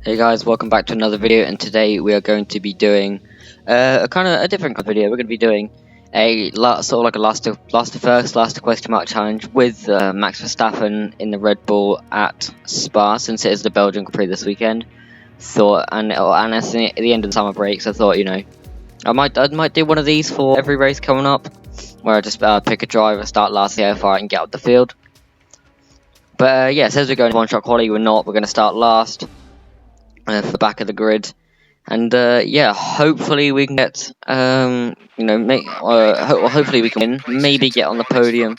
Hey guys, welcome back to another video, and today we are going to be doing a kind of a different kind of video. We're going to be doing a sort of like a last to question mark challenge with Max Verstappen in the Red Bull at Spa, since it is the Belgian GP this weekend. And it's at the end of the summer break, so I thought, you know, I might do one of these for every race coming up, where I just pick a driver, start last, see how far I can get up the field. But yeah, it says we're going one-shot quality. We're not. We're going to start last. For the back of the grid, and yeah, hopefully we can get hopefully we can win, maybe get on the podium,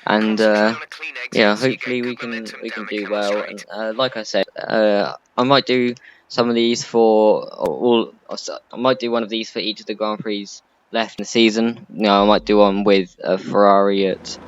and yeah, hopefully we can do well. And like I said, I might do some of these I might do one of these for each of the Grand Prix left in the season. You know, I might do one with a Ferrari at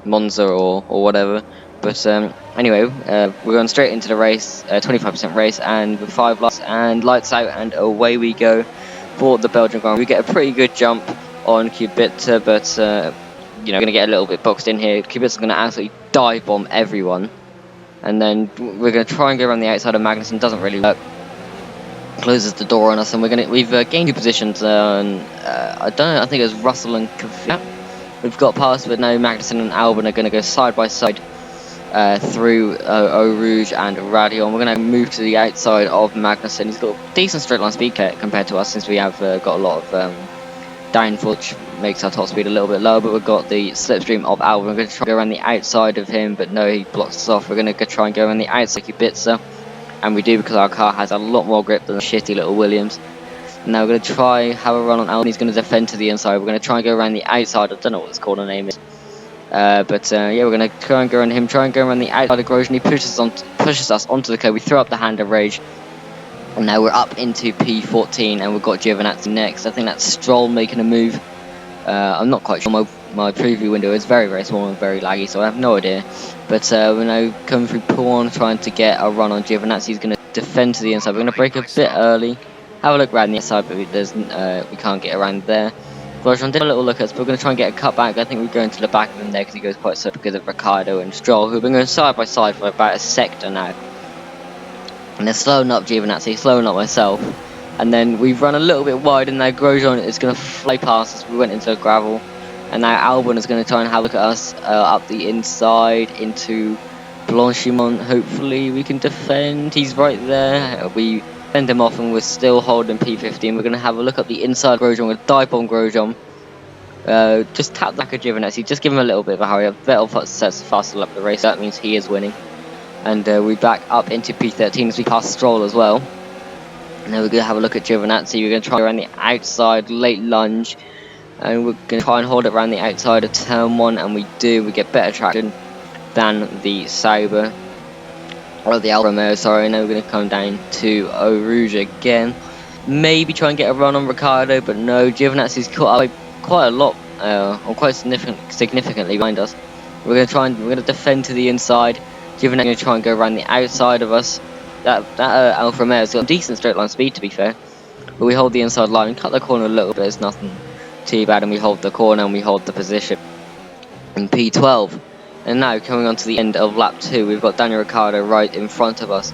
Monza or whatever. But anyway, we're going straight into the race, 25% race, and with 5 laps and lights out, and away we go for the Belgian Grand Prix. We get a pretty good jump on Kubica, but you know, going to get a little bit boxed in here. Kubica's going to absolutely dive bomb everyone, and then we're going to try and go around the outside of Magnussen. Doesn't really work. Closes the door on us, and we've gained 2 positions. I don't know. I think it was Russell and Kubica. We've got past, but now Magnussen and Albon are going to go side by side through Eau Rouge and Radion. We're going to move to the outside of Magnussen. He's got a decent straight line speed compared to us, since we have got a lot of downforce, which makes our top speed a little bit lower. But we've got the slipstream of Albon. We're going to try to go around the outside of him, but no, he blocks us off. We're going to try and go around the outside of Kubica, and we do, because our car has a lot more grip than the shitty little Williams. Now we're going to try have a run on Albon. He's going to defend to the inside. We're going to try and go around the outside. I don't know what his corner name is. Yeah, we're going to try and go around him, try and go around the outside of Grosjean. He pushes us onto the curb. We throw up the hand of rage. And now we're up into P14, and we've got Giovinazzi next. I think that's Stroll making a move. I'm not quite sure. My preview window is very, very small and very laggy, so I have no idea. But we're now coming through P1, trying to get a run on Giovinazzi. He's going to defend to the inside. We're going to break a bit early. Have a look around the outside, but we can't get around there. Grosjean did a little look at us, but we're going to try and get a cut back. I think we're going to the back of him there, because he goes quite slow because of Ricciardo and Stroll, who've been going side by side for about a sector now. And they're slowing up Giovinazzi, slowing up myself. And then we've run a little bit wide, and now Grosjean is going to fly past us. We went into gravel. And now Albon is going to try and have a look at us up the inside into Blanchimont. Hopefully we can defend. He's right there. We fend him off, and we're still holding P15. We're going to have a look at the inside of Grosjean. We're going to dive bomb Grosjean. Just tap the back of Giovinazzi. Just give him a little bit of a hurry up. Vettel sets faster up the race. That means he is winning. And we back up into P13 as we pass Stroll as well. And then we're going to have a look at Giovinazzi. We're going to try around the outside, late lunge. And we're going to try and hold it around the outside of turn 1. And we do. We get better traction than the Sauber. Or the Alfa Romeo, sorry. Now we're going to come down to Eau Rouge again. Maybe try and get a run on Ricciardo, but no. Giovinazzi's caught up quite a lot, or quite significantly behind us. We're going to defend to the inside. Giovinazzi's going to try and go around the outside of us. That Alfa Romeo's got decent straight line speed, to be fair. But we hold the inside line, cut the corner a little bit. It's nothing too bad, and we hold the corner and we hold the position in P12. And now, coming on to the end of lap 2, we've got Daniel Ricciardo right in front of us.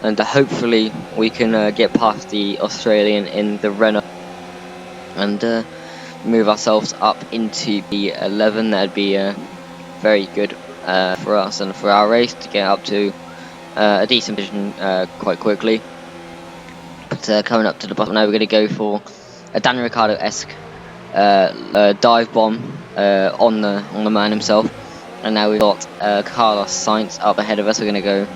And hopefully we can get past the Australian in the Renault and move ourselves up into P11. That'd be very good for us and for our race to get up to a decent position quite quickly. But coming up to the bottom now, we're going to go for a Daniel Ricciardo-esque dive bomb on the man himself. And now we've got Carlos Sainz up ahead of us. We're going to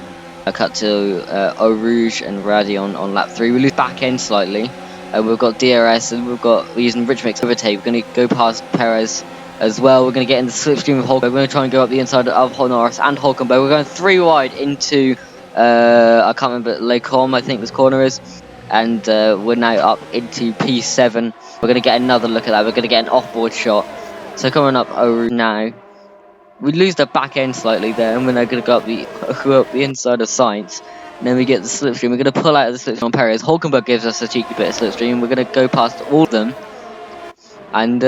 go cut to Eau Rouge and Radion on lap 3. We lose back end slightly. We've got DRS, and we're using rich mix overtake. We're going to go past Perez as well. We're going to get in the slipstream of Hulkenberg. We're going to try and go up the inside of Norris and Hulkenberg. We're going 3 wide into I can't remember, Lecom, I think this corner is. And we're now up into P7. We're going to get another look at that. We're going to get an off-board shot. So coming up Eau Rouge now. We lose the back end slightly there, and we're now going to go up the inside of Sainz. And then we get the slipstream. We're going to pull out of the slipstream on Perez. Hulkenberg gives us a cheeky bit of slipstream. We're going to go past all of them. And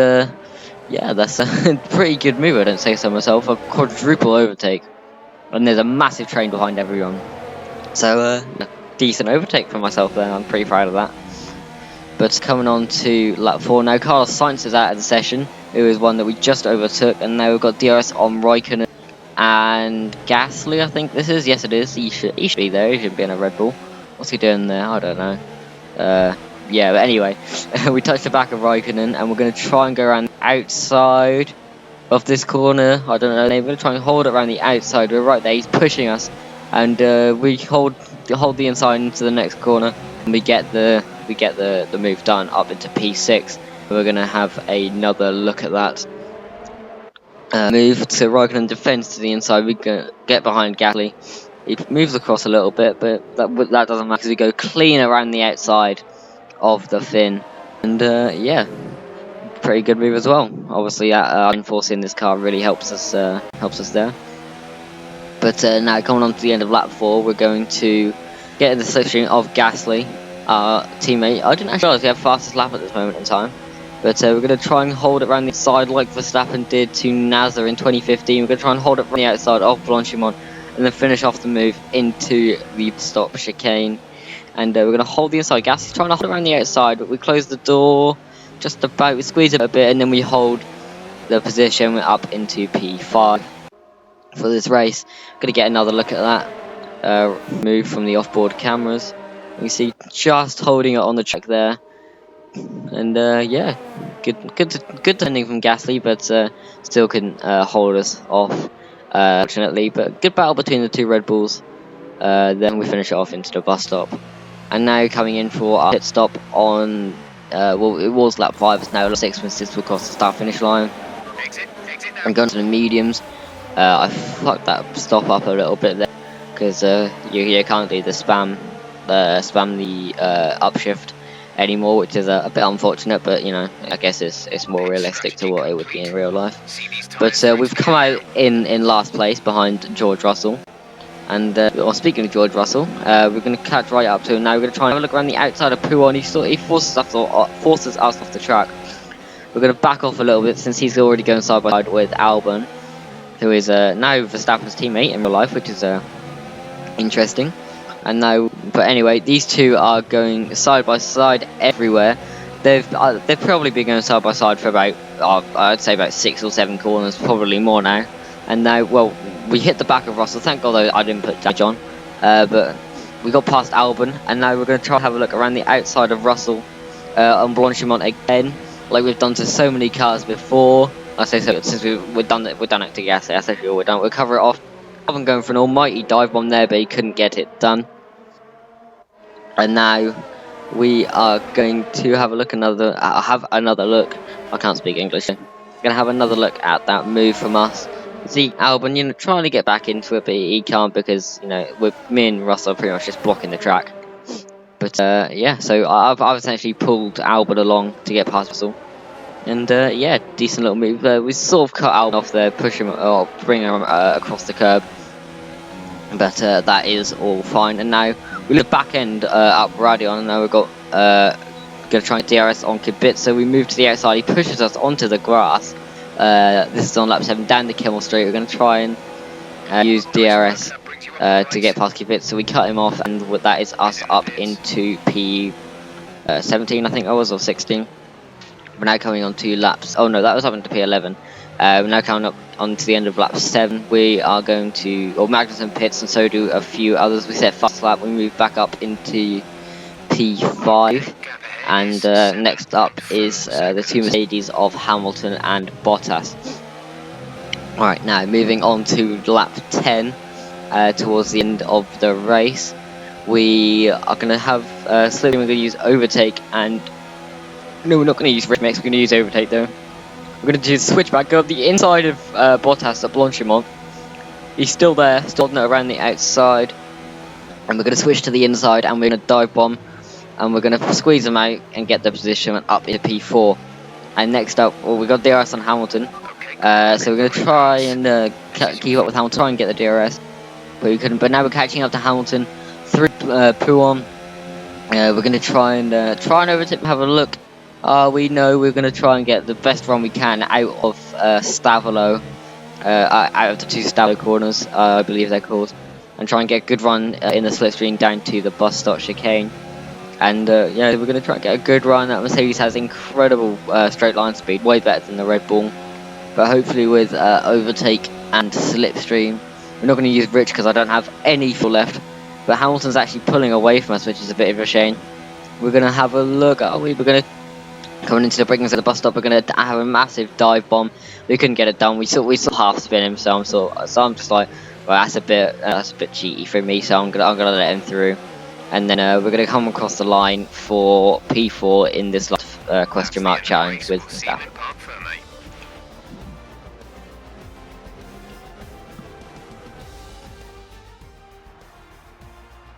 yeah, that's a pretty good move, I don't say so myself. A quadruple overtake. And there's a massive train behind everyone. So decent overtake for myself there. I'm pretty proud of that. But coming on to lap 4 now, Carlos Sainz is out of the session, who is one that we just overtook, and now we've got DRS on Raikkonen and Gasly, I think this is. Yes, it is. He should be there. He should be in a Red Bull. What's he doing there? I don't know. Yeah, but anyway, we touched the back of Raikkonen, and we're going to try and go around the outside of this corner. I don't know. We're going to try and hold it around the outside. We're right there. He's pushing us, and we hold the inside into the next corner, and we get the move done up into P6. We're going to have another look at that. Move to Raikkonen, defense to the inside. We can get behind Gasly. He moves across a little bit, but that doesn't matter because we go clean around the outside of the fin, and yeah, pretty good move as well. Obviously, enforcing this car really helps us there. But now coming on to the end of lap 4, we're going to get the slipstream of Gasly, our teammate. I didn't actually realize we have fastest lap at this moment in time. But we're going to try and hold it around the side like Verstappen did to Nasser in 2015. We're going to try and hold it from the outside of Blanchimont and then finish off the move into the stop chicane. And we're going to hold the inside. Gasly's trying to hold it around the outside, but we close the door just about. We squeeze it a bit and then we hold the position up into P5 for this race. Going to get another look at that move from the off-board cameras. You see just holding it on the track there. And yeah, good turning from Gasly, but still couldn't hold us off, fortunately. But good battle between the two Red Bulls. Then we finish it off into the bus stop. And now coming in for our pit stop on, well, it was lap 5, it's now lap 6 when Sis will cross the start-finish line. I'm going to the mediums. I fucked that stop up a little bit there, because you can't do the spam the upshift anymore, which is a bit unfortunate, but you know, I guess it's more realistic to what it would be in real life. But we've come out in last place behind George Russell, and well, speaking of George Russell, we're going to catch right up to him now. We're going to try and have a look around the outside of Pouon. He forces us off the track. We're going to back off a little bit since he's already going side by side with Albon, who is now Verstappen's teammate in real life, which is interesting. And now, but anyway, these two are going side by side everywhere. They've probably been going side by side for about, I'd say about 6 or 7 corners, probably more now. And now, well, we hit the back of Russell. Thank God I didn't put damage on. But we got past Albon, and now we're going to try and have a look around the outside of Russell on Blanchimont again, like we've done to so many cars before. I say so since we've done it to Gasly. That's actually all we're done. We'll cover it off. I'm going for an almighty dive bomb there, but he couldn't get it done. And now we are going to have a look another look. I can't speak English. We're gonna have another look at that move from us. See Albon, you know, trying to get back into it, but he can't because you know me and Russell are pretty much just blocking the track. But yeah, so I've essentially pulled Albon along to get past Russell, and yeah, decent little move. We sort of cut Albon off there, push him or bring him across the curb. But that is all fine, and now we look back end up Radion, and now we've got going to try and DRS on Kibit, so we move to the outside. He pushes us onto the grass. This is on lap 7 down the Kimmel Street. We're going to try and use DRS to get past Kibit, so we cut him off, and that is us up into P17, I think I was, or 16. We're now coming on 2 laps. Oh no, that was up into P11. We're now coming up onto the end of lap 7. We are going to, or Magnussen pits, and so do a few others. We set fast lap. We move back up into P5, and next up is the two Mercedes of Hamilton and Bottas. Alright, now moving on to lap 10, towards the end of the race. We are going to have slowly, we're going to use overtake, and no, we're not going to use mix. We're going to use overtake though. We're going to do the switchback, go up the inside of Bottas at Blanchimont. He's still there, still holding it around the outside. And we're going to switch to the inside, and we're going to dive bomb. And we're going to squeeze him out and get the position up into P4. And next up, well, we've got DRS on Hamilton. So we're going to try and keep up with Hamilton, try and get the DRS. But we couldn't. But now we're catching up to Hamilton through Pouon. We're going to try and overtake and have a look. We know we're going to try and get the best run we can out of Stavolo, out of the 2 Stavolo corners, I believe they're called. and try and get a good run in the slipstream down to the bus stop chicane. And yeah, we're going to try and get a good run. That Mercedes has incredible straight line speed, way better than the Red Bull. But hopefully with overtake and slipstream, we're not going to use Rich because I don't have any fuel left. But Hamilton's actually pulling away from us, which is a bit of a shame. We're going to have a look. We're going to coming into the breakings at the bus stop. We're going to have a massive dive bomb. We couldn't get it done. We saw half spin him, so I'm just like, well, that's a bit cheaty for me. So I'm gonna let him through. And then we're going to come across the line for P4 in this last question mark challenge with Verstappen.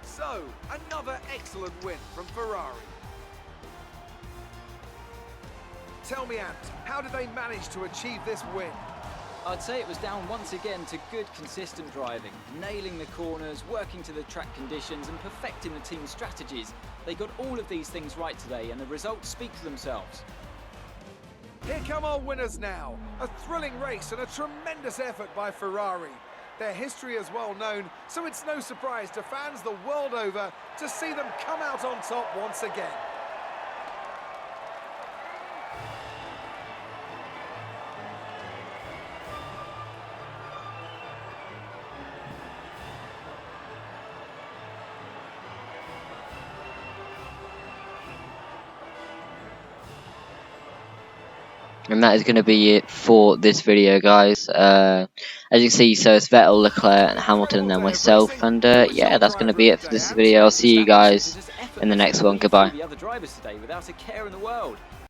So, another excellent win from Ferrari. Tell me, Ant, how did they manage to achieve this win? I'd say it was down once again to good, consistent driving, nailing the corners, working to the track conditions and perfecting the team's strategies. They got all of these things right today and the results speak for themselves. Here come our winners now. A thrilling race and a tremendous effort by Ferrari. Their history is well known, so it's no surprise to fans the world over to see them come out on top once again. And that is going to be it for this video, guys. As you can see, so it's Vettel, Leclerc, and Hamilton, and then myself. And yeah, that's going to be it for this video. I'll see you guys in the next one. Goodbye. The other drivers today without a care in the world.